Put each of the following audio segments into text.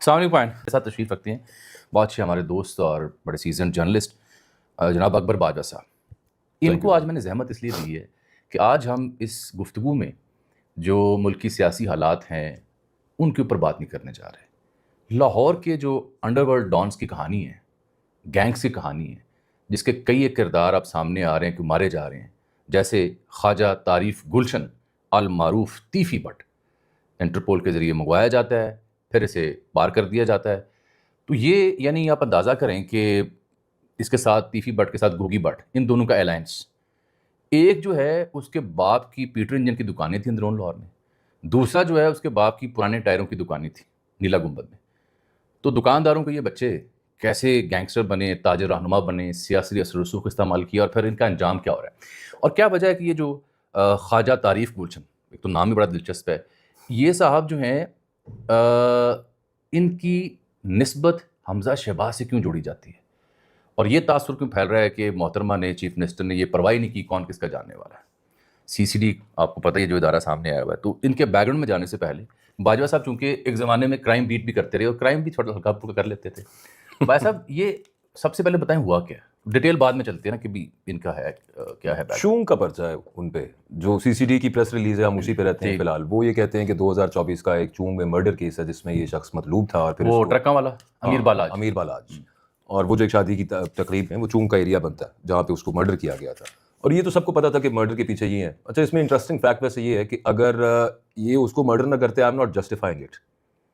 السلام علیکم پوائنٹ کے ساتھ تشریف رکھتے ہیں بہت اچھے ہمارے دوست اور بڑے سیزن جرنلسٹ جناب اکبر باجوہ صاحب. ان کو آج میں نے زحمت اس لیے دی ہے کہ آج ہم اس گفتگو میں جو ملکی سیاسی حالات ہیں ان کے اوپر بات نہیں کرنے جا رہے. لاہور کے جو انڈر ورلڈ ڈانس کی کہانی ہے، گینگس کی کہانی ہے، جس کے کئی ایک کردار اب سامنے آ رہے ہیں کہ مارے جا رہے ہیں، جیسے خواجہ تعریف گلشن المعروف تیفی بٹ انٹرپول کے ذریعے منگوایا جاتا ہے، پھر اسے پار کر دیا جاتا ہے. تو یہ یعنی آپ اندازہ کریں کہ اس کے ساتھ تیفی بٹ کے ساتھ گوگی بٹ، ان دونوں کا الائنس. ایک جو ہے اس کے باپ کی پیٹر انجن کی دکانیں تھیں اندرون لاہور میں، دوسرا جو ہے اس کے باپ کی پرانے ٹائروں کی دکانیں تھیں نیلا گنبد میں. تو دکانداروں کے یہ بچے کیسے گینگسٹر بنے، تاجر رہنما بنے، سیاسی اثر و رسوخ استعمال کیا، اور پھر ان کا انجام کیا ہو رہا ہے. اور کیا وجہ ہے کہ یہ جو خواجہ تعریف گلشن، ایک تو نام ہی بڑا دلچسپ ہے، یہ صاحب جو ہیں ان کی نسبت حمزہ شہباز سے کیوں جوڑی جاتی ہے، اور یہ تاثر کیوں پھیل رہا ہے کہ محترمہ نے، چیف منسٹر نے یہ پرواہ نہیں کی کون کس کا جاننے والا ہے. سی سی ڈی آپ کو پتہ ہے جو ادارہ سامنے آیا ہوا ہے. تو ان کے بیک گراؤنڈ میں جانے سے پہلے باجوہ صاحب چونکہ ایک زمانے میں کرائم بیٹ بھی کرتے رہے اور کرائم بھی تھوڑا ہلکا پھلکا کر لیتے تھے. بھائی صاحب یہ سب سے پہلے بتائیں ہوا کیا، ڈیٹیل بعد میں چلتے ہیں نا کہ بھی ان کا ہے کیا ہے. شوم کا پرچہ ہے ان پہ، جو سی سی ڈی کی پریس ریلیز ہے، ہم اسی پہ رہتے ہیں فی الحال. وہ یہ کہتے ہیں کہ 2024 کا ایک چونگ میں مرڈر کیس ہے جس میں یہ شخص مطلوب تھا، اور پھر وہ ٹرکاں والا امیر بالاج، اور وہ جو ایک شادی کی تقریب میں وہ چونگ کا ایریا بنتا ہے جہاں پہ اس کو مرڈر کیا گیا تھا. اور یہ تو سب کو پتا تھا کہ مرڈر کے پیچھے یہ ہے. اچھا، اس میں انٹرسٹنگ فیکٹ ویسے یہ ہے کہ اگر یہ اس کو مرڈر نہ کرتے، I am not justifying it,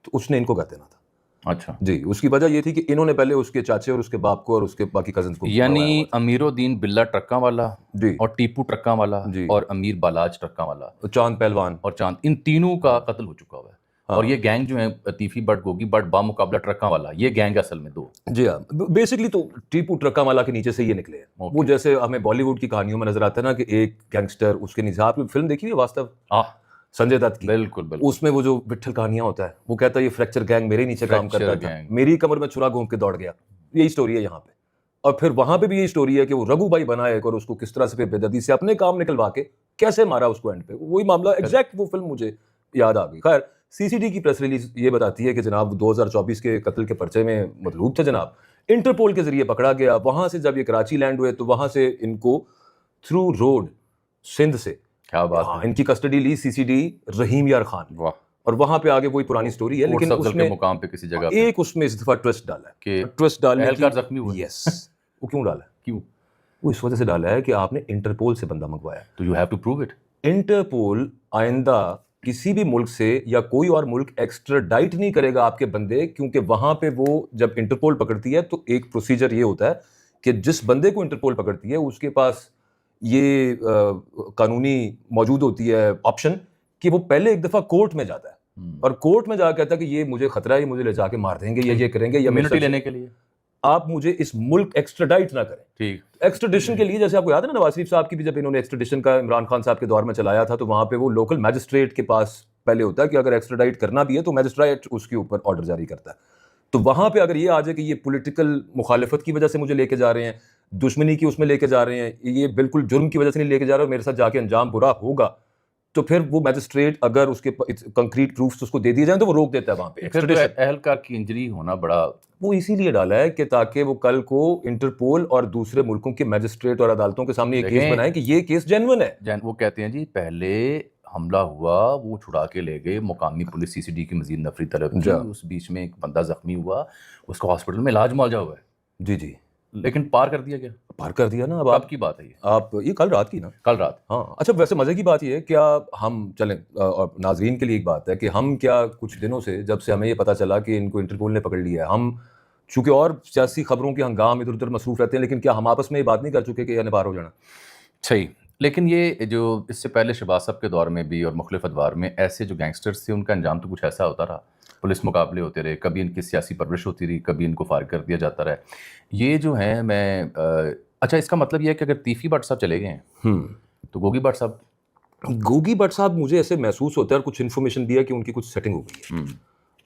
تو اس نے ان کو کر دینا تھا. اچھا جی، اس کی وجہ یہ تھی کہ انہوں نے پہلے اس کے چاچے اور اس کے باپ کو اور اس کے باقی کزنس کو، یعنی امیر الدین بلّہ ٹرکاں والا جی، اور ٹیپو ٹرکاں والا جی، اور امیر بالاج ٹرکاں والا چاند پہلوان اور چاند، ان تینوں کا قتل ہو چکا ہوا ہے. اور یہ گینگ جو ہیں تیفی بٹ، گوگی بٹ، بامقابلہ ٹرکاں والا، یہ گینگ اصل میں دو. جی ہاں، بیسکلی تو ٹیپو ٹرکاں والا کے نیچے سے یہ نکلے ہیں. وہ جیسے ہمیں بالی ووڈ کی کہانیوں میں نظر آتا ہے نا کہ ایک گینگسٹر، اس کے نیچے، آپ نے فلم دیکھی ہے واستو، سنجے دت کی؟ بالکل بالکل. اس میں وہ جو وٹھل کہانیاں ہوتا ہے، وہ کہتا ہے یہ فریکچر گینگ میرے نیچے کام کرتا تھا، میری کمر میں چھرا گھوم کے دوڑ گیا. یہی سٹوری ہے یہاں پہ. اور پھر وہاں پہ بھی یہی سٹوری ہے کہ وہ رگو بھائی بنا ایک، اور اس کو کس طرح سے بے دردی سے اپنے کام نکلوا کے کیسے مارا اس کو اینڈ پہ. وہی معاملہ ایگزیکٹ وہ فلم مجھے یاد آ گئی. خیر، سی سی ڈی کی پریس ریلیز یہ بتاتی ہے کہ جناب 2024 کے قتل کے پرچے میں مطلوب تھے جناب، انٹرپول کے ذریعے پکڑا گیا. وہاں سے جب یہ کراچی لینڈ ہوئے تو وہاں سے ان کو تھرو روڈ سندھ سے کیا بات ہے، ان کی کسٹڈی لی سی سی ڈی رحیم یار خان نے. واہ. اور وہاں پہ آگے وہی پرانی سٹوری ہے، لیکن اس میں مقام پہ کسی جگہ ایک اس میں اس دفعہ ٹوسٹ ڈالا ہے کہ ٹوسٹ ڈالنے اہلکار زخمی ہوا. یس. وہ کیوں ڈالا ہے؟ کیوں؟ وہ اس وجہ سے ڈالا ہے کہ آپ نے انٹرپول سے بندہ منگوایا. تو you have to prove it. Interpol آئندہ کسی بھی ملک سے یا کوئی اور ملک ایکسٹراڈائٹ نہیں کرے گا آپ کے بندے، کیونکہ وہاں پہ وہ جب انٹرپول پکڑتی ہے تو ایک پروسیجر یہ ہوتا ہے کہ جس بندے کو انٹرپول پکڑتی ہے اس کے پاس یہ قانونی موجود ہوتی ہے آپشن کہ وہ پہلے ایک دفعہ کورٹ میں جاتا ہے، اور کورٹ میں جا کہتا ہے کہ یہ مجھے خطرہ ہے، یہ مجھے لے جا کے مار دیں گے، یہ کریں گے، یا امینٹی لینے کے لیے آپ مجھے اس ملک ایکسٹراڈائٹ نہ کریں. ٹھیک. ایکسٹریڈیشن کے لیے جیسے آپ کو یاد ہے نا نواز شریف صاحب کی بھی، جب انہوں نے ایکسٹریڈیشن کا عمران خان صاحب کے دور میں چلایا تھا، تو وہاں پہ وہ لوکل میجسٹریٹ کے پاس پہلے ہوتا ہے کہ اگر ایکسٹراڈائٹ کرنا بھی ہے تو میجسٹریٹ اس کے اوپر آرڈر جاری کرتا ہے. تو وہاں پہ اگر یہ آ جائے کہ یہ پولیٹیکل مخالفت کی وجہ سے مجھے لے کے جا رہے ہیں، دشمنی کی اس میں لے کے جا رہے ہیں، یہ بالکل جرم کی وجہ سے نہیں لے کے جا رہے اور میرے ساتھ جا کے انجام برا ہوگا، تو پھر وہ میجسٹریٹ اگر اس کے کنکریٹ پروفس اس کو دے دیے جائیں تو وہ روک دیتا ہے وہاں پہ. اہلکار کی انجری ہونا بڑا، وہ اسی لیے ڈالا ہے کہ تاکہ وہ کل کو انٹرپول اور دوسرے ملکوں کے میجسٹریٹ اور عدالتوں کے سامنے یہ کیس بنائیں کہ یہ کیس جینوئن ہے. وہ کہتے ہیں جی پہلے حملہ ہوا، وہ چھڑا کے لے گئے، مقامی پولیس سی سی ڈی کی مزید نفری طلب کی، اس بیچ میں ایک بندہ زخمی ہوا، اس کو ہاسپٹل میں علاج معالجہ ہوا ہے. جی جی، لیکن پار کر دیا گیا. پار کر دیا نا. اب آپ کی بات ہے آپ یہ کل رات کی نا؟ کل رات. ہاں. اچھا، ویسے مزے کی بات یہ ہے، کیا ہم چلیں، اور ناظرین کے لیے ایک بات ہے کہ ہم کیا کچھ دنوں سے جب سے ہمیں یہ پتہ چلا کہ ان کو انٹرپول نے پکڑ لیا ہے، ہم چونکہ اور سیاسی خبروں کے ہنگام ادھر ادھر مصروف رہتے ہیں، لیکن کیا ہم آپس میں یہ بات نہیں کر چکے کہ یہ پار ہو جانا؟ صحیح. لیکن یہ جو اس سے پہلے شہباز صاحب کے دور میں بھی اور مختلف ادوار میں ایسے جو گینگسٹرز تھے ان کا انجام تو کچھ ایسا ہوتا رہا، پولیس مقابلے ہوتے رہے، کبھی ان کی سیاسی پرورش ہوتی رہی، کبھی ان کو فارغ کر دیا جاتا رہا. یہ جو ہیں میں اچھا، اس کا مطلب یہ ہے کہ اگر تیفی بٹ صاحب چلے گئے ہیں تو گوگی بٹ صاحب مجھے ایسے محسوس ہوتا ہے، اور کچھ انفارمیشن بھی ہے کہ ان کی کچھ سیٹنگ ہو گئی ہے.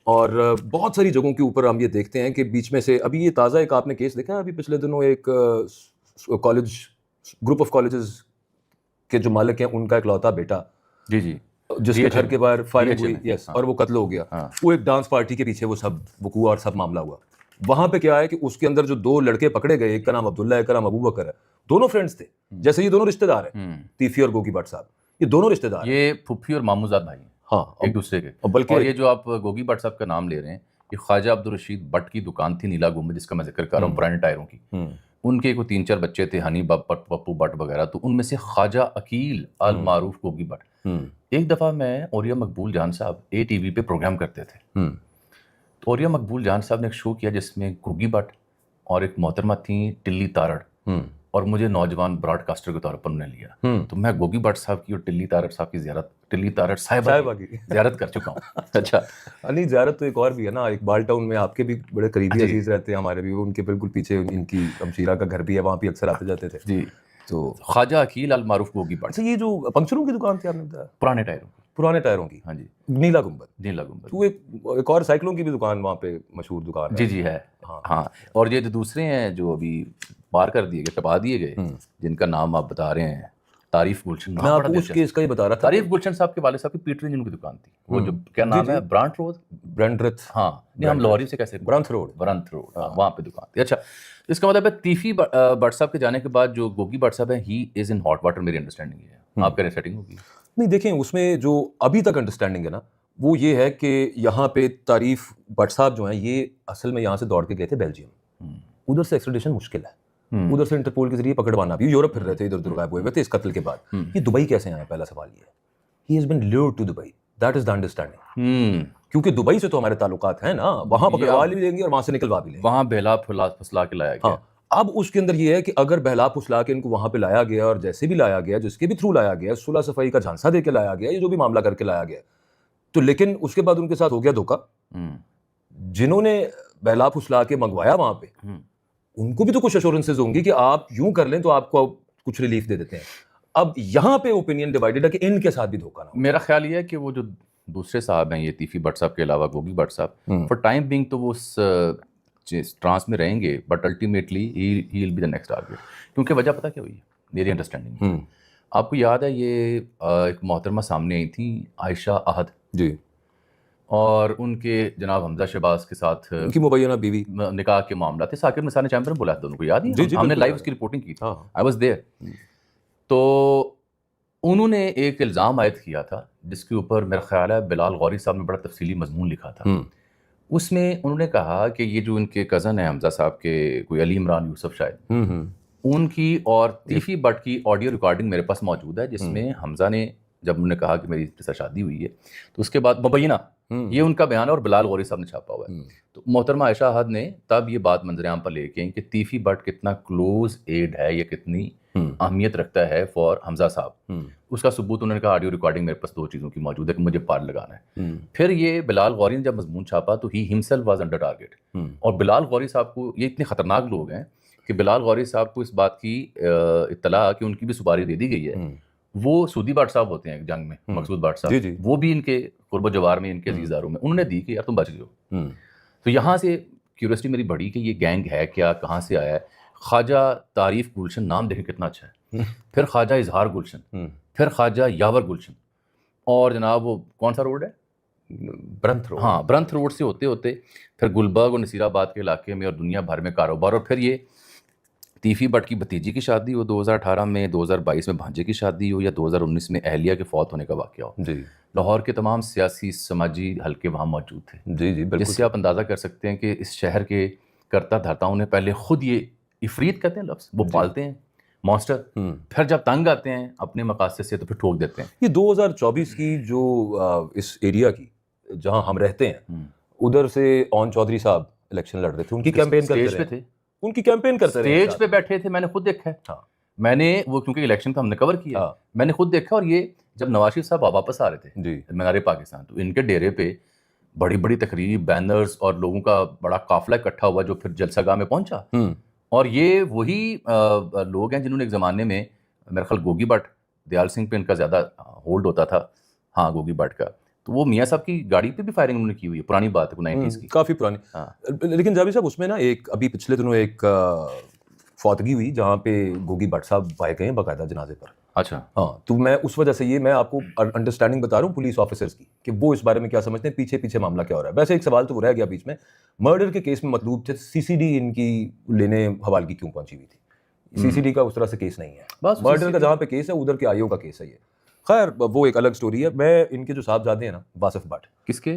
اور بہت ساری جگہوں کے اوپر ہم یہ دیکھتے ہیں کہ بیچ میں سے ابھی یہ تازہ ایک آپ نے کیس دیکھا ہے ابھی پچھلے دنوں، ایک کالج، گروپ آف کالجز کے جو مالک ہیں ان کا اکلوتا بیٹا، جی جی، جس کے گھر کے باہر فائرنگ ہوئی, یس, ہاں. اور وہ قتل ہو گیا. ہاں. وہ ایک ڈانس پارٹی کے پیچھے وہ سب وقوع اور سب معاملہ ہوا. وہاں پہ کیا ہے کہ اس کے اندر جو 2 لڑکے پکڑے گئے, ایک کا نام عبداللہ, ایک کا نام ابو بکر ہے, دونوں فرینڈس تھے. جیسے یہ دونوں رشتہ دار ہیں, تیفی اور گوگی بٹ صاحب, یہ دونوں رشتہ دار ہیں. یہ پھپھی اور مامو زاد بھائی ہیں ہاں, ایک دوسرے کے. بلکہ اور یہ جو آپ گوگی بٹ صاحب کا نام لے رہے ہیں, یہ خواجہ عبدالرشید بٹ کی دکان تھی نیلا گنبد, جس کا میں ذکر کر رہا ہوں, پرانے ٹائروں کی. ان کے کوئی 3-4 بچے تھے, ہنی بٹ, پپو بٹ وغیرہ. تو ان میں سے خواجہ عقیل المعروف گوگی بٹ. ایک دفعہ میں اوریا مقبول جان صاحب اے ٹی وی پہ پروگرام کرتے تھے. تو اوریا مقبول جان صاحب نے ایک شو کیا جس میں گوگی بٹ اور ایک محترمہ تھیں ٹلی تارڑ, اور مجھے نوجوان براڈ کاسٹر کے طور پر انہوں نے لیا. تو میں گوگی بٹ صاحب کی اور ٹلی تارڑ صاحب کی زیارت, ٹلی تارڑ صاحبہ کی زیارت کر چکا ہوں. اچھا نہیں, زیارت تو ایک اور بھی ہے نا, اقبال ٹاؤن میں آپ کے بھی بڑے قریبی عزیز رہتے ہیں ہمارے بھی, ان کے بالکل پیچھے ان کی ہمشیرہ کا گھر بھی ہے, وہاں بھی اکثر آتے جاتے تھے. جی, تو خواجہ عقیل المعروف گوگی بٹ. اچھا, یہ جو پنکچروں کی دکان تھی آپ نے بتایا, پرانے ٹائروں کی, پرانے ٹائروں کی, ہاں جی, نیلا گنبد. نیلا گنبد. تو ایک اور سائیکلوں کی بھی دکان وہاں پہ مشہور دکان ہے. جی ہے. ہاں, اور یہ جو دوسرے ہیں جو ابھی پار کر دیے گئے, ٹپا دیے گئے, جن کا نام آپ بتا رہے ہیں, تعریف گلشن. میں آپ کو اس کیس کا ہی بتا رہا تھا. تعریف گلشن صاحب کے والد صاحب کی پیٹر انجن کی دکان تھی, وہ جو کیا نام ہے, برانٹ روڈ, برنڈرتھ. ہاں, نہیں ہم لاہوری سے کیسے, برنتھ روڈ, وہاں پہ دکان تھی. اچھا, اس کا مطلب ہے تیفی بٹ صاحب کے جانے کے بعد جو گوگی بٹ صاحب ہیں, ہی از ان ہاٹ واٹر, میری انڈرسٹینڈنگ ہے. آپ کا سیٹنگ ہوگی. نہیں دیکھیں, اس میں جو ابھی تک انڈرسٹینڈنگ ہے نا, وہ یہ ہے کہ یہاں پہ تعریف بٹ صاحب جو ہیں, یہ اصل میں یہاں سے دوڑ کے گئے تھے بیلجیم. ادھر سے ایکسٹریڈیشن مشکل ہے, ادھر سے انٹرپول کے ذریعے پکڑوانا بھی. یورپ پھر رہے تھے, ادھر ادھر غائب ہوئے تھے اس قتل کے بعد. یہ دبئی کیسے آئے, پہلا سوال یہ ہے. He has been lured to Dubai, that is the understanding. کیونکہ دبئی سے تو ہمارے تعلقات ہیں نا, وہاں پکڑوا بھی لیں گے اور وہاں سے نکلوا بھی لیں گے. وہاں بہلا پھسلا کے لایا گیا. اب اس کے اندر یہ ہے کہ اگر بہلا پھسلا کے ان کو وہاں پہ لایا گیا, اور جیسے بھی لایا گیا, جس کے بھی تھرو لایا گیا, صلح صفائی کا جھانسا دے کے لایا گیا, یہ جو بھی معاملہ کر کے لایا گیا, تو لیکن اس کے بعد ان کے ساتھ ہو گیا دھوکا. جنہوں نے بہلا پھسلا کے منگوایا وہاں پہ, ان کو بھی تو کچھ ایشورنسز ہوں گی کہ آپ یوں کر لیں تو آپ کو کچھ ریلیف دے دیتے ہیں. اب یہاں پہ اوپینین ڈیوائیڈڈ ہے کہ ان کے ساتھ بھی دھوکا نہ ہو. میرا خیال یہ ہے کہ وہ جو دوسرے صاحب ہیں, یہ تیفی بٹ صاحب کے علاوہ گوگی بٹ صاحب, فار ٹائم بینگ تو وہ اس ٹرانس میں رہیں گے, but ultimately he will be the next target. کیونکہ وجہ پتہ کیا ہوئی, میری انڈرسٹینڈنگ, آپ کو یاد ہے یہ ایک محترمہ سامنے آئی تھیں, عائشہ احد, جی, اور ان کے جناب حمزہ شہباز کے ساتھ ان کی مبینہ بیوی نکاح کے معاملہ تھے. ثاقب نثار نے چیمبر میں بولا تھا دونوں کو, یاد ہے, ہم نے لائیو اس کی رپورٹنگ کی تھی, آئی واز دیئر. تو انہوں نے ایک الزام عائد کیا تھا جس کے اوپر میرا خیال ہے بلال غوری صاحب نے بڑا تفصیلی مضمون لکھا تھا. اس میں انہوں نے کہا کہ یہ جو ان کے کزن ہیں حمزہ صاحب کے, کوئی علی عمران یوسف شاید, ان کی اور تیفی بٹ کی آڈیو ریکارڈنگ میرے پاس موجود ہے, جس میں حمزہ نے جب انہوں نے کہا کہ میری اس کے ساتھ شادی ہوئی ہے, تو اس کے بعد مبینہ یہ ان کا بیان ہے, اور بلال غوری صاحب نے چھاپا ہوا ہے. تو محترمہ عائشہ احد نے تب یہ بات منظر عام پر لے کے کہ تیفی بٹ کتنا کلوز ایڈ ہے, یہ کتنی اہمیت رکھتا ہے فار حمزہ صاحب, اس کا ثبوت انہوں نے کہا آڈیو ریکارڈنگ میرے پاس 2 چیزوں کی موجود ہے کہ مجھے پار لگانا ہے. پھر یہ بلال غوری نے جب مضمون چھاپا تو ہی ہمسیلف واز انڈر ٹارگیٹ. اور بلال غوری صاحب کو, یہ اتنے خطرناک لوگ ہیں کہ بلال غوری صاحب کو اس بات کی اطلاع کہ ان کی بھی سپاری دے دی گئی ہے. وہ سودی بٹ صاحب ہوتے ہیں جنگ میں, مقصود بٹ صاحب, وہ بھی ان کے قرب و جوار میں, ان کے عزیزداروں میں, انہوں نے دی کہ یار تم بچ جاؤ. تو یہاں سے کیوریوسٹی میری بڑھی کہ یہ گینگ ہے کیا, کہاں سے آیا ہے. خواجہ تعریف گلشن, نام دیکھیں کتنا اچھا ہے. پھر خواجہ اظہار گلشن, پھر خواجہ یاور گلشن, اور جناب وہ کون سا روڈ ہے, برنتھ روڈ. ہاں, برنتھ روڈ سے ہوتے ہوتے پھر گلبرگ اور نصیر آباد کے علاقے میں, اور دنیا بھر میں کاروبار. اور پھر یہ تیفی بٹ کی بھتیجی کی شادی ہو 2018 میں, 2022 میں بھانجے کی شادی ہو, یا 2019 میں اہلیہ کے فوت ہونے کا واقعہ ہو. جی, لاہور کے تمام سیاسی سماجی حلقے وہاں موجود تھے. جی جی بالکل. جس سے آپ اندازہ کر سکتے ہیں کہ اس شہر کے کرتا دھرتاؤں نے پہلے خود, یہ عفریت کہتے ہیں لفظ, وہ پالتے ہیں مانسٹر, پھر جب تنگ آتے ہیں اپنے مقاصد سے تو پھر ٹھوک دیتے ہیں. یہ 2024 کی جو اس ایریا کی جہاں ہم رہتے ہیں, ادھر سے اون چودھری صاحب الیکشن لڑ رہے تھے, ان کی کیمپین کرتے تھے, ان کی کیمپین کرتے رہے, اسٹیج پہ بیٹھے تھے, میں نے خود دیکھا ہے. میں نے وہ, کیونکہ الیکشن کا ہم نے کور کیا, میں نے خود دیکھا. اور یہ جب نواز شریف صاحب واپس آ رہے تھے جی مینار پاکستان, تو ان کے ڈیرے پہ بڑی بڑی تقریر, بینرز اور لوگوں کا بڑا قافلہ اکٹھا ہوا جو پھر جلسہ گاہ میں پہنچا. اور یہ وہی لوگ ہیں جنہوں نے ایک زمانے میں, میرا خیال گوگی بٹ, دیال سنگھ پہ ان کا زیادہ ہولڈ ہوتا تھا, ہاں گوگی بٹ کا, تو وہ میاں صاحب کی گاڑی پہ بھی فائرنگ انہوں نے کی ہوئی ہے. پرانی بات ہے, 90s کی, کافی پرانی. لیکن جاوید صاحب اس میں نا ایک ابھی پچھلے دنوں ایک فوتگی ہوئی جہاں پہ گوگی بٹ صاحب پائے گئے ہیں باقاعدہ جنازے پر. اچھا ہاں, تو میں اس وجہ سے میں آپ کو انڈرسٹینڈنگ بتا رہا ہوں پولیس آفیسرز کی کہ وہ اس بارے میں کیا سمجھتے ہیں, پیچھے معاملہ کیا ہو رہا ہے. ویسے ایک سوال تو وہ رہ گیا بیچ میں, مرڈر کے کیس میں مطلوب تھے, CCD ان کی لینے حوالگی کیوں پہنچی ہوئی تھی؟ CCD کا اس طرح سے کیس نہیں ہے, مرڈر کا جہاں پہ کیس ہے ادھر کے آئیو کا کیس ہے یہ. خیر وہ ایک الگ سٹوری ہے. میں ان کے جو صاحبزادے ہیں نا واصف بٹ, کس کے؟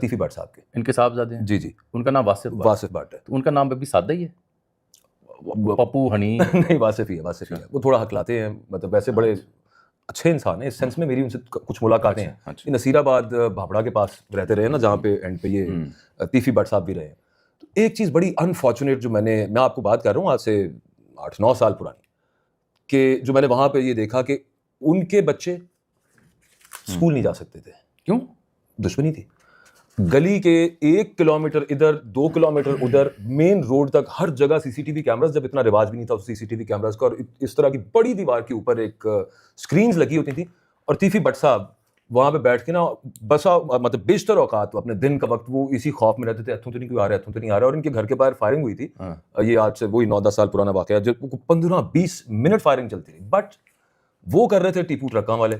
تیفی بٹ صاحب کے. ان کے صاحبزادے ہیں؟ جی. ان کا نام واصف بٹ ہے. تو ان کا نام بھی سادہ ہی ہے, پپو ہنی؟ نہیں, واصف ہی ہے. وہ تھوڑا حقلاتے ہیں, مطلب ویسے بڑے اچھے انسان ہیں اس سینس میں, میری ان سے کچھ ملاقاتیں ہیں. نصیر آباد بھاپڑا کے پاس رہتے رہے نا, جہاں پہ اینڈ پہ یہ تیفی بٹ صاحب بھی رہے ہیں. تو ایک چیز بڑی انفارچونیٹ جو میں آپ کو بات کر رہا ہوں آج سے 8-9 سال پرانی, کہ جو میں نے وہاں پہ یہ دیکھا کہ ان کے بچے اسکول نہیں جا سکتے تھے. کیوں؟ دشمنی تھی. گلی کے 1 کلومیٹر ادھر 2 کلومیٹر ادھر مین روڈ تک ہر جگہ CCTV کیمراز, جب اتنا رواج بھی نہیں تھا CCTV کیمراز کا, اور اس طرح کی بڑی دیوار کے اوپر ایک اسکرینز لگی ہوتی تھیں. اور تیفی بٹ صاحب وہاں پہ بیٹھ کے نا بسا مطلب بیشتر اوقات اپنے دن کا وقت وہ اسی خوف میں رہتے تھے, اتوں تو نہیں کوئی آ رہا. اور ان کے گھر کے باہر فائرنگ ہوئی تھی, یہ آج سے وہی 9-10 سال پرانا واقعہ ہے, جو 15-20 منٹ فائرنگ چلتی رہی. بٹ وہ کر رہے تھے ٹیپو ٹرکاں والے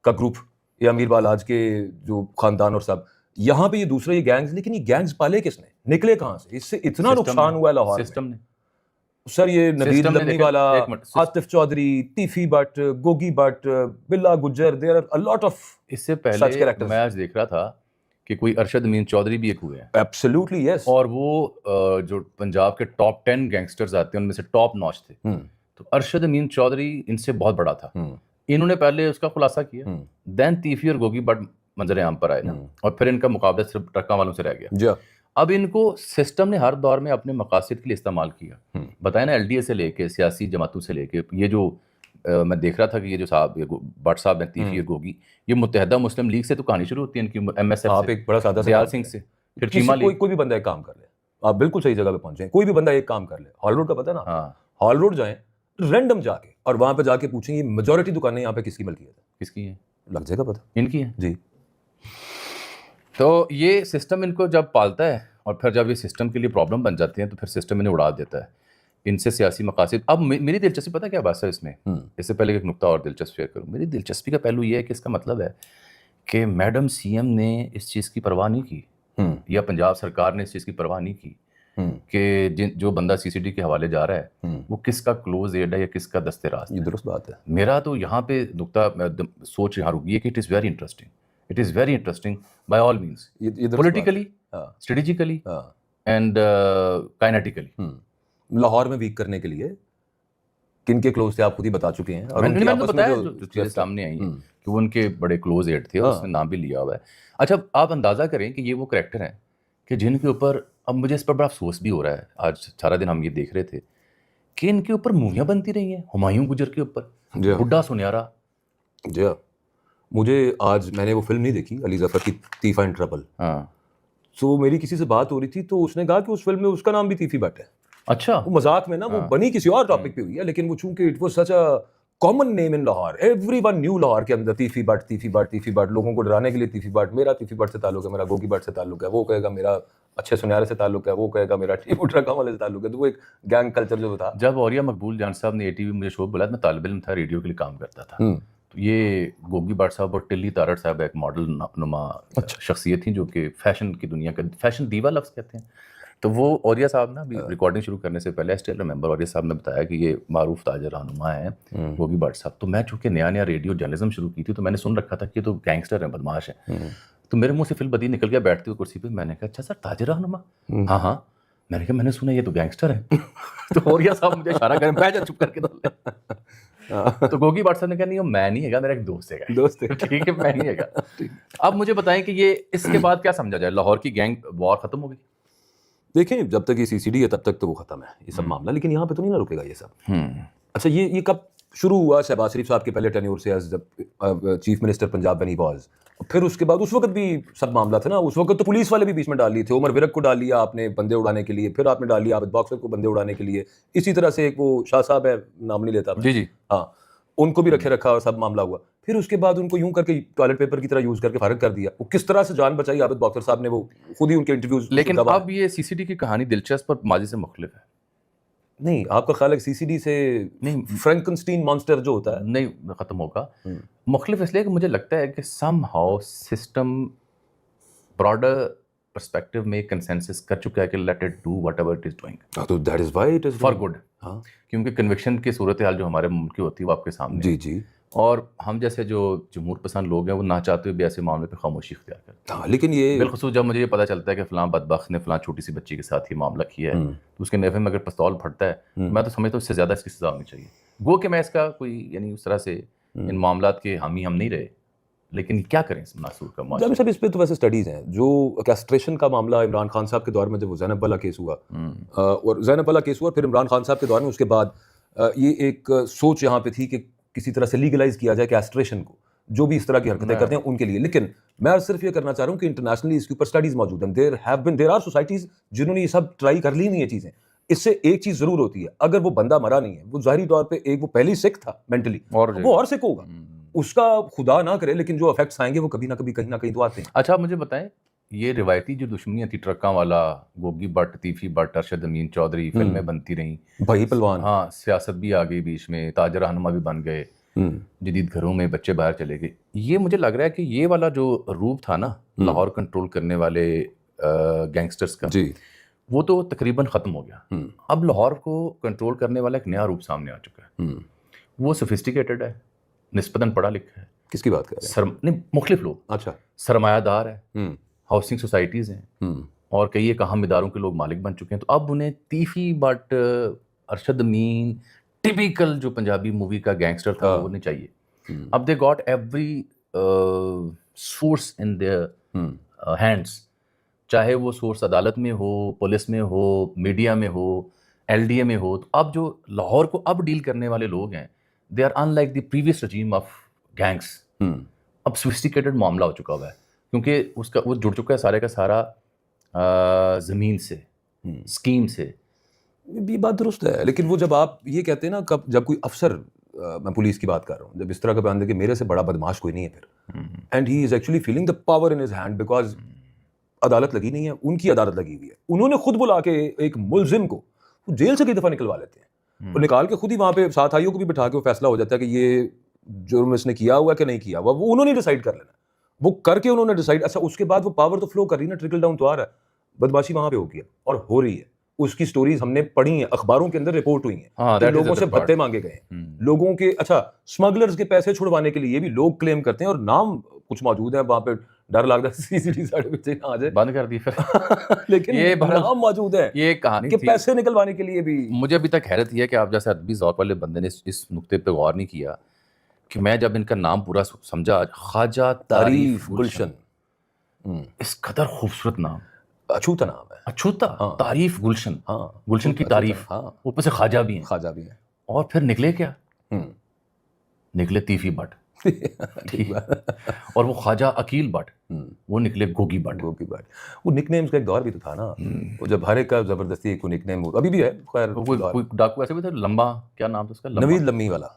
کا گروپ, یا امیر بالاج کے جو خاندان اور سب, یہاں پہ یہ دوسرے یہ گینگز. لیکن یہ گینگز پالے کس نے, نکلے کہاں سے؟ اس سے اتنا نقصان ہوا ہے لاہور سسٹم نے. سر یہ نوید لمنی والا, Asif Chaudhry, Teefi Butt, Goggi Butt, Billa Gujjar, there are a lot of اس سے پہلے میں آج دیکھ رہا تھا کہ کوئی ارشد امین چودھری بھی ایک ہوئے ہیں. ایبسلیوٹلی یس. اور وہ جو پنجاب کے ٹاپ 10 گینگسٹرز آتے ہیں ان میں سے ٹاپ نوچ تھے. تو ارشد امین چودھری ان سے بہت بڑا تھا. انہوں نے پہلے اس کا خلاصہ کیا, دین تیفی اور گوگی بٹ منظر عام پر آئے نا, اور پھر ان کا مقابلہ صرف ٹرکاں والوں سے رہ گیا. اب ان کو سسٹم نے ہر دور میں اپنے مقاصد کے لیے استعمال کیا. بتائیں نا, LDA سے لے کے سیاسی جماعتوں سے لے کے, یہ جو میں دیکھ رہا تھا کہ یہ جو صاحب بٹ صاحب ہیں تیفی اور گوگی, یہ متحدہ مسلم لیگ سے تو کہانی شروع ہوتی ہے ان کی, MSF ایک بڑا سادہ دیال سنگھ سے, پھر چیما لیگ. کوئی بھی بندہ ایک کام کر لے, آپ بالکل صحیح جگہ پہ پہنچے. کوئی بھی بندہ ایک کام کر لے, ہال روڈ کا پتہ نا, ہال روڈ جائیں رینڈم جا کے, اور وہاں پہ جا کے پوچھیں یہ میجورٹی دکانیں یہاں پہ کس کی ملکیت ہے, کس کی ہیں, لگ جائے گا پتہ. ان کی ہیں جی. تو یہ سسٹم ان کو جب پالتا ہے, اور پھر جب یہ سسٹم کے لیے پرابلم بن جاتے ہیں تو پھر سسٹم انہیں اڑا دیتا ہے. ان سے سیاسی مقاصد. اب میری دلچسپی پتہ کیا بات ہے اس میں, اس سے پہلے ایک نقطہ اور دلچسپ شیئر کروں. میری دلچسپی کا پہلو یہ ہے کہ اس کا مطلب ہے کہ میڈم CM نے اس چیز کی پرواہ نہیں کی, یا پنجاب سرکار نے اس چیز کی پرواہ نہیں کی کہ جو بندہ CCD کے حوالے جا رہا ہے وہ کس کا کلوز ایڈ ہے یا کس کا دست راست. یہ درست بات ہے. میرا تو یہاں پہ نقطہ سوچ یہاں رکی ہے کہ it is very interesting by all means, politically, strategically and kinetically. Lahore میں ویک کرنے کے لیے کن کے کلوز تھے آپ خود ہی بتا چکے ہیں, اور میں نے بتایا جو چیزیں سامنے آئی ہیں کہ وہ ان کے بڑے کلوز ایڈ تھے, اور اس نے نام بھی لیا ہوا ہے. اچھا آپ اندازہ کریں کہ یہ وہ کریکٹر ہیں کہ جن کے اوپر, اب مجھے اس پر بڑا افسوس بھی ہو رہا ہے, آج سارا دن ہم یہ دیکھ رہے تھے کہ ان کے اوپر موویاں بنتی رہی ہیں. ہمایوں گجر کے اوپر, بڈھا سنیارا. جی مجھے آج میں نے وہ فلم نہیں دیکھی علی ظفر کی تیفا ان ٹربل. تو میری کسی سے بات ہو رہی تھی تو اس نے کہا کہ اس فلم میں اس کا نام بھی تیفی بٹ ہے. اچھا, وہ مذاق میں نا, وہ بنی کسی اور ٹاپک پہ ہوئی ہے, لیکن وہ چونکہ it was such a common name in Lahore, every one new Lahore کے اندر تیفی بٹ, تیفی بٹ, تیفی بٹ, لوگوں کو ڈرانے کے لیے تیفی بٹ. میرا تیفی بٹ سے تعلق ہے, میرا گوگی بٹ سے تعلق ہے, وہ کہے گا میرا اچھے سنیارے سے تعلق ہے, وہ کہے گا میرا ٹیپو ٹرکاں والے سے تعلق ہے. تو وہ ایک گینگ کلچر جو تھا. جب اوریہ مقبول جان صاحب نے ATV مجھے شو بولا, میں طالب علم تھا, ریڈیو کے لیے کام کرتا تھا. تو یہ گوگی بٹ صاحب اور ٹلی تارڑ صاحب ایک ماڈل نما شخصیت تھیں جو کہ فیشن کی دنیا کا فیشن دیوا لفظ کہتے ہیں. تو وہ اوریہ صاحب نا ریکارڈنگ شروع کرنے سے پہلے اسٹل ریمبر اوریہ صاحب نے بتایا کہ یہ معروف تاجر رہنما ہیں گوگی بٹ صاحب. تو میں چونکہ نیا ریڈیو جرنلزم شروع کی تھی تو میں نے سن رکھا تھا کہ یہ تو گینگسٹر ہیں, بدماش ہیں. تو میرے منہ سے فل بدی نکل گیا بیٹھتے ہوئے کرسی پہ. میں نے کہا اچھا سر تاجر رہنما, ہاں. میں نے کہا میں نے سنا یہ تو گینگسٹر ہیں. تو اوریہ صاحب مجھے اشارہ کریں, بیٹھ جا چپ کر کے. تو گوگی بٹ صاحب نے کہا نہیں میں نہیں ہے, میرا ایک دوست ہے. ٹھیک ہے, میں نہیں ہے. اب مجھے بتائیں کہ یہ اس کے بعد کیا سمجھا جائے, لاہور کی گینگ وار ختم ہو گئی؟ دیکھیں جب تک یہ CCD ہے تب تک تو وہ ختم ہے یہ سب معاملہ, لیکن یہاں پہ تو نہیں نہ رکے گا یہ سب. اچھا یہ کب شروع ہوا؟ شہباز شریف صاحب کے پہلے ٹینیور سے جب چیف منسٹر پنجاب بنی باز, پھر اس کے بعد اس وقت بھی سب معاملہ تھا نا. اس وقت تو پولیس والے بھی بیچ میں ڈال لیے تھے. عمر ورک کو ڈال لیا آپ نے بندے اڑانے کے لیے, پھر آپ نے ڈال لیا عابد باکسر کو بندے اڑانے کے لیے. اسی طرح سے ایک وہ شاہ صاحب ہے, نام نہیں لیتا, جی ہاں, ان کو بھی رکھے رکھا اور سب معاملہ ہوا. پھر اس کے بعد ان کو یوں کر کے ٹوائلٹ پیپر کی طرح یوز کر کے فارغ کر دیا. وہ کس طرح سے جان بچائی عابد باکسر صاحب نے, وہ خود ہی ان کے انٹرویوز. لیکن اب یہ CCD کی کہانی دلچسپ اور ماضی سے مختلف ہے. نہیں آپ کا خیال ہے سی سی ڈی سے نہیں فرینکنسٹین مانسٹر جو ہوتا ہے نہیں ختم ہوگا. مختلف اس لیے کہ مجھے لگتا ہے کہ somehow system broader perspective میں کنسنسس کر چکا ہے کہ let it do whatever it is doing تو that is why it is for good. ہاں کیونکہ کنوکشن کی صورتحال جو ہمارے ملک کی ہوتی ہے وہ آپ کے سامنے جی جی اور ہم جیسے جو جمہور پسند لوگ ہیں وہ نہ چاہتے ہوئے بھی ایسے معاملے پہ خاموشی اختیار کرتے ہیں. ہاں لیکن یہ بالخصوص جب مجھے یہ پتہ چلتا ہے کہ فلاں بدبخت نے فلاں چھوٹی سی بچی کے ساتھ یہ معاملہ کیا ہے تو اس کے نیفے میں اگر پستول پھٹتا ہے میں تو سمجھتا ہوں اس سے زیادہ اس کی سزا ہونی چاہیے. گو کہ میں اس کا کوئی یعنی اس طرح سے ان معاملات کے حامی ہم نہیں رہے, لیکن کیا کریں اس مناصور کا معاشرہ. جب صاحب اس پہ تو ویسے اسٹڈیز ہیں جو کیسٹریشن کا معاملہ عمران خان صاحب کے دور میں جب وہ زینب والا کیس ہوا اور زینب والا کیس ہوا پھر عمران خان صاحب کے دور میں اس کے بعد یہ ایک سوچ یہاں پہ تھی کہ کسی طرح سے لیگلائز کیا جائے کیسٹریشن کو, جو بھی اس طرح کی حرکتیں کرتے ہیں ان کے لیے. لیکن میں صرف یہ کرنا چاہ رہا ہوں کہ انٹرنیشنلی اس کے اوپر اسٹڈیز موجود ہیں. دیر آر سوسائٹیز جنہوں نے یہ سب ٹرائی کر لی نہیں یہ چیزیں. اس سے ایک چیز ضرور ہوتی ہے, اگر وہ بندہ مرا نہیں ہے وہ ظاہری طور پہ ایک وہ پہلی سکھ تھا مینٹلی وہ اور سکھ ہوگا, اس کا خدا نہ کرے لیکن جو افیکٹس آئیں گے وہ کبھی نہ کبھی کہیں نہ کہیں تو آتے ہیں. اچھا مجھے بتائیں یہ روایتی جو دشمنیاں تھی ٹرکاں والا, گوگی بٹ, تیفی بٹ, ارشد امین چودھری, فلمیں بنتی رہیں, بھائی پلوان, ہاں سیاست بھی آ گئی بیچ میں, تاجر رہنما بھی بن گئے, جدید گھروں میں بچے باہر چلے گئے. یہ مجھے لگ رہا ہے کہ یہ والا جو روپ تھا نا لاہور کنٹرول کرنے والے گینگسٹرز کا جی وہ تو تقریباً ختم ہو گیا. اب لاہور کو کنٹرول کرنے والا ایک نیا روپ سامنے آ چکا ہے. وہ سوفسٹیکیٹڈ ہے, نسبتاً پڑھا لکھا ہے. کس کی بات کر رہے ہیں؟ نہیں مختلف لوگ, اچھا سرمایہ دار ہے, ہاؤسنگ سوسائٹیز ہیں اور کئی ایک اہم اداروں کے لوگ مالک بن چکے ہیں. تو اب انہیں تیفی بٹ, ارشد امین, ٹپیکل جو پنجابی مووی کا گینگسٹر تھا وہ نہیں چاہیے. اب they got every source in their hands, چاہے وہ سورس عدالت میں ہو, پولیس میں ہو, میڈیا میں ہو, ایل ڈی اے میں ہو. تو اب جو لاہور کو اب ڈیل کرنے والے لوگ ہیں they are in like the previous regime of gangs. اب سوفسٹیکیٹڈ معاملہ ہو چکا ہوا ہے کیونکہ اس کا وہ جڑ چکا ہے سارے کا سارا زمین سے, اسکیم سے. یہ بات درست ہے لیکن وہ جب آپ یہ کہتے ہیں نا جب کوئی افسر, میں پولیس کی بات کر رہا ہوں, جب اس طرح کا بیان دے کہ میرے سے بڑا بدماش کوئی نہیں ہے پھر, and he is actually feeling the power in his hand because عدالت لگی نہیں ہے, ان کی عدالت لگی ہوئی ہے. انہوں نے خود بلا کے ایک ملزم کو جیل سے کئی دفعہ نکلوا لیتے ہیں اور نکال کے خود ہی وہاں پہ ساتھ آئیوں کو بھی بٹھا کے وہ فیصلہ ہو جاتا ہے کہ یہ جرم اس نے کیا ہوا کہ نہیں کیا ہوا, وہ انہوں نے ڈیسائیڈ کر لینا. وہ کر کے انہوں نے ڈیسائیڈ, اچھا اس کے بعد وہ پاور تو فلو کر رہی ہے نا, ٹرکل ڈاؤن تو آ رہا ہے. بدماشی وہاں پہ ہو گیا اور ہو رہی ہے. اس کی سٹوریز ہم نے پڑھی ہیں, اخباروں کے اندر رپورٹ ہوئی ہیں کہ لوگوں سے بھتے مانگے گئے ہیں, لوگوں کے اچھا اسمگلرز کے پیسے چھڑوانے کے لیے بھی لوگ کلیم کرتے ہیں اور نام کچھ موجود ہیں وہاں پہ. ڈر لگتا ہے سی سی ٹی سارے بچے آ جائے, بند کر دی پھر. لیکن یہ نام موجود ہے یہ کہانی کہ پیسے نکلوانے کے لیے بھی. مجھے ابھی تک حیرت یہ ہے کہ آپ جیسے ادبی ذوق والے بندے نے اس نقطے پہ غور نہیں کیا کہ میں جب ان کا نام پورا سمجھا, خواجہ تعریف گلشن, اس قدر خوبصورت نام, اچھوتا نام ہے, اچھوتا, تعریف گلشن, ہاں گلشن کی تعریف, اوپر سے خواجہ بھی ہیں. خواجہ بھی ہیں. اور پھر نکلے کیا, نکلے تیفی بٹ, اور وہ خواجہ عقیل بٹ, وہ نکلے گوگی بٹ. گوگی بٹ وہ نک نیمز کا ایک دور بھی تو تھا نا, وہ جب ہر ایک کا زبردستی ایک نک نیم ابھی بھی ہے. خیر کوئی ڈاکو ایسے بھی تھا لمبا, کیا نام تھا اس کا, نوید لمی والا,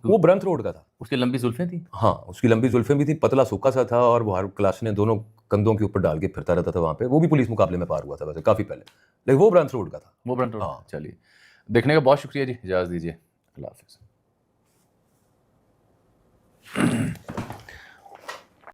وہ برنت روڈ کا تھا. اس کی لمبی زلفیں تھیں. ہاں اس کی لمبی زلفیں بھی تھیں, پتلا سوکھا سا تھا اور وہ ہر کلاس نے دونوں کندھوں کے اوپر ڈال کے پھرتا رہتا تھا وہاں پہ. وہ بھی پولیس مقابلے میں پار ہوا تھا ویسے کافی پہلے, لیکن وہ برنت روڈ کا تھا. وہ برنت روڈ. چلیے دیکھنے کا بہت شکریہ جی, اجازت دیجیے, اللہ حافظ.